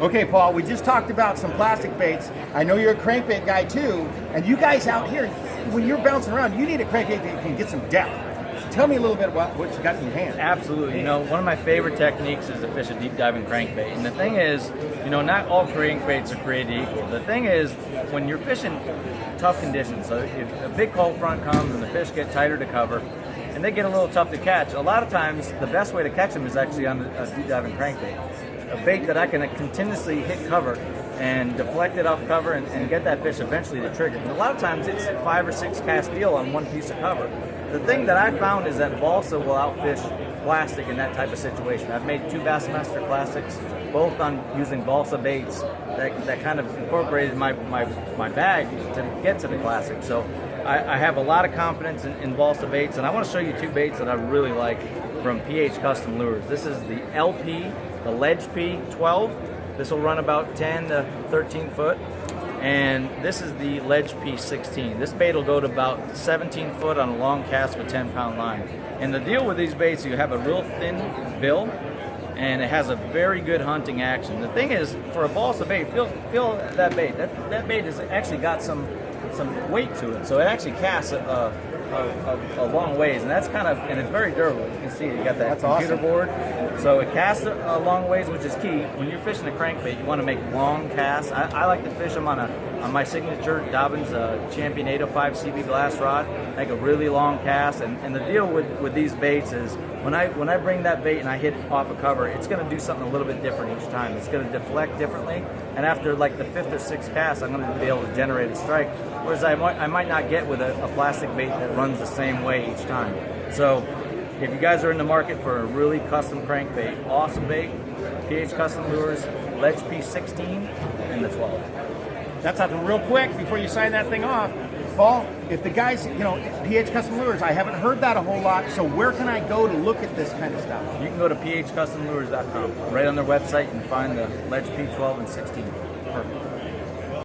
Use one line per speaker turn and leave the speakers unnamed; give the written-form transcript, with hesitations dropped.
Okay, Paul, we just talked about some plastic baits. I know you're a crankbait guy too, and you guys out here, when you're bouncing around, you need a crankbait that can get some depth. So tell me a little bit about what you got in your hand.
Absolutely. You know, one of my favorite techniques is to fish a deep diving crankbait. And the thing is, you know, not all crankbaits are created equal. The thing is, when you're fishing tough conditions, so if a big cold front comes and the fish get tighter to cover, and they get a little tough to catch, a lot of times the best way to catch them is actually on a deep diving crankbait. A bait that I can continuously hit cover and deflect it off cover and get that fish eventually to trigger. And a lot of times it's a 5 or 6 cast deal on one piece of cover. The thing that I found is that balsa will outfish plastic in that type of situation. I've made 2 Bassmaster Classics, both on using balsa baits that kind of incorporated my bag to get to the classic. So I have a lot of confidence in balsa baits, and I want to show you 2 baits that I really like from PH Custom Lures. This is the LP, the Ledge P12. This will run about 10 to 13 foot. And this is the Ledge P16. This bait will go to about 17 foot on a long cast with 10-pound line. And the deal with these baits, you have a real thin bill, and it has a very good hunting action. The thing is, for a balsa bait, feel that bait. That bait has actually got some weight to it, so it actually casts a long ways, and that's kind of, and it's very durable. You can see it. You got that computer board, so it casts a long ways, which is key. When you're fishing a crankbait, you want to make long casts. I like to fish them on my signature Dobbins Champion 805 CB glass rod. Make a really long cast, and the deal with these baits is when I bring that bait and I hit it off a cover, it's going to do something a little bit different each time. It's going to deflect differently, and after like the 5th or 6th cast, I'm going to be able to generate a strike, whereas I might not get with a plastic bait that runs the same way each time. So if you guys are in the market for a really custom crankbait, awesome bait, PH Custom Lures, Ledge P16 and the 12.
That's something real quick before you sign that thing off. Paul, if the guys, you know, PH Custom Lures, I haven't heard that a whole lot, so where can I go to look at this kind of stuff?
You can go to phcustomlures.com. Right on their website, you can find the Ledge P12 and 16. Perfect.